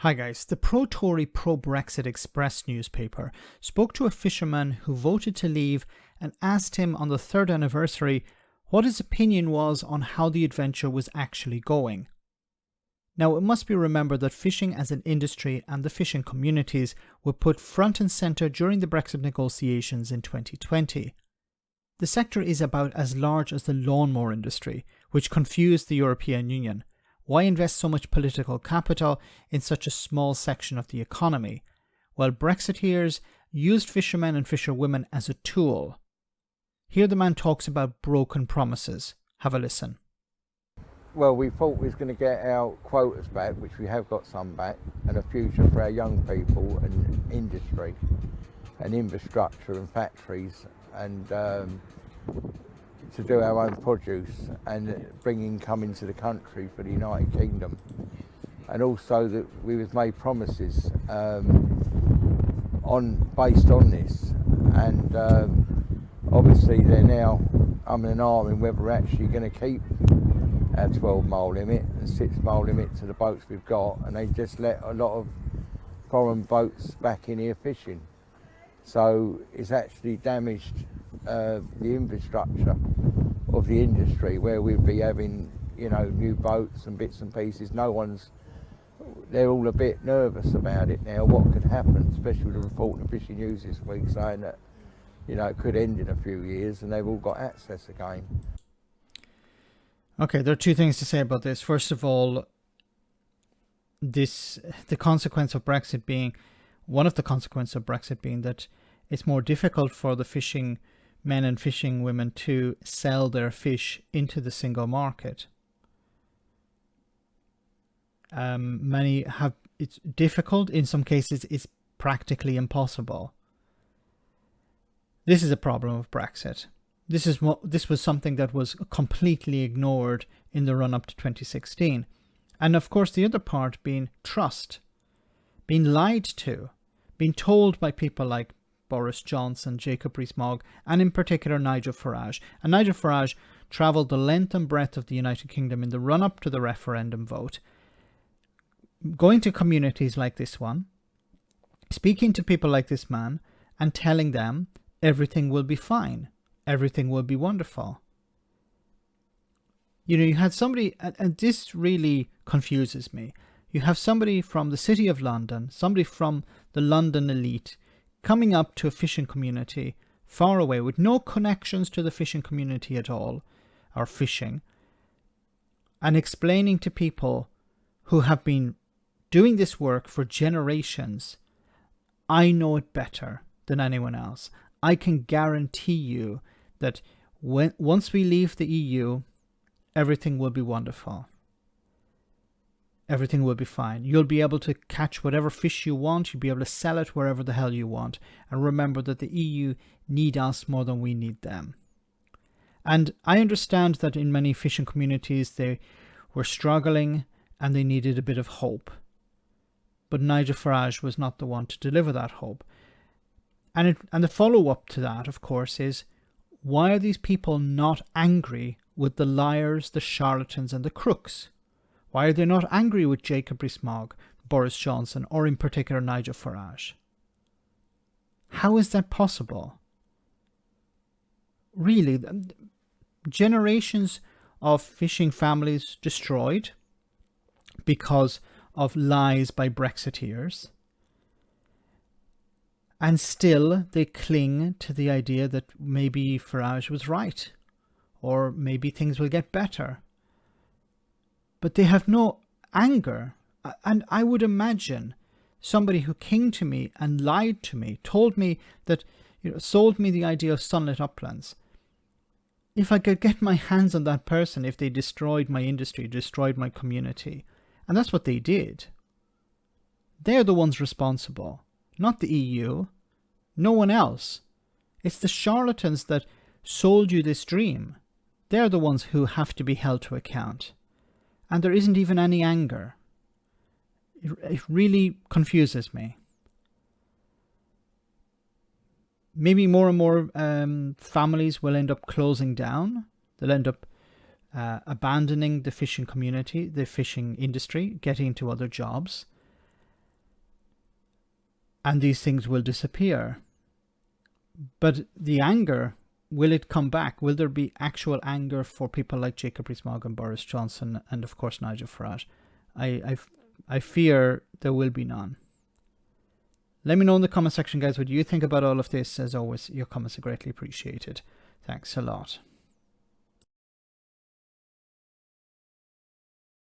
Hi guys, the pro-Tory, pro-Brexit Express newspaper spoke to a fisherman who voted to leave and asked him on the third anniversary what his opinion was on how the adventure was actually going. Now, it must be remembered that fishing as an industry and the fishing communities were put front and centre during the Brexit negotiations in 2020. The sector is about as large as the lawnmower industry, which confused the European Union. Why invest so much political capital in such a small section of the economy? Well, Brexiteers used fishermen and fisherwomen as a tool. Here the man talks about broken promises. Have a listen. Well, we thought we was going to get our quotas back, which we have got some back, and a future for our young people and industry and infrastructure and factories, and to do our own produce and bring income into the country for the United Kingdom. And also that we was made promises based on this, and obviously they're now umming and ahhing whether we're actually going to keep our 12-mile limit and 6-mile limit to the boats we've got, and they just let a lot of foreign boats back in here fishing. So it's actually damaged the infrastructure of the industry, where we'd be having, new boats and bits and pieces. They're all a bit nervous about it now, what could happen, especially with the report in the Fishing News this week saying that, it could end in a few years and they've all got access again. Okay, there are two things to say about this. First of all, the consequence of Brexit being, one of the consequences of Brexit being that it's more difficult for the fishing men and fishing women to sell their fish into the single market. It's difficult. In some cases, it's practically impossible. This is a problem of Brexit. This was something that was completely ignored in the run-up to 2016. And of course, the other part being trust, being lied to, being told by people like Boris Johnson, Jacob Rees-Mogg, and in particular Nigel Farage. And Nigel Farage travelled the length and breadth of the United Kingdom in the run-up to the referendum vote, going to communities like this one, speaking to people like this man, and telling them everything will be fine, everything will be wonderful. You had somebody, and this really confuses me, you have somebody from the City of London, somebody from the London elite, coming up to a fishing community far away with no connections to the fishing community at all, or fishing, and explaining to people who have been doing this work for generations, I know it better than anyone else. I can guarantee you that once we leave the EU, everything will be wonderful. Everything will be fine. You'll be able to catch whatever fish you want. You'll be able to sell it wherever the hell you want. And remember that the EU need us more than we need them. And I understand that in many fishing communities they were struggling and they needed a bit of hope. But Nigel Farage was not the one to deliver that hope. And the follow-up to that, of course, is why are these people not angry with the liars, the charlatans and the crooks? Why are they not angry with Jacob Rees-Mogg, Boris Johnson, or in particular Nigel Farage? How is that possible? Really, generations of fishing families destroyed because of lies by Brexiteers, and still they cling to the idea that maybe Farage was right, or maybe things will get better. But they have no anger. And I would imagine somebody who came to me and lied to me, told me that, sold me the idea of sunlit uplands. If I could get my hands on that person, if they destroyed my industry, destroyed my community, and that's what they did. They're the ones responsible, not the EU, no one else. It's the charlatans that sold you this dream. They're the ones who have to be held to account. And there isn't even any anger. It really confuses me. Maybe more and more families will end up closing down. They'll end up abandoning the fishing community, the fishing industry, getting into other jobs. and these things will disappear. But the anger, will it come back? Will there be actual anger for people like Jacob Rees-Mogg and Boris Johnson and of course Nigel Farage? I fear there will be none. Let me know in the comment section, guys, what you think about all of this. As always, your comments are greatly appreciated. Thanks a lot.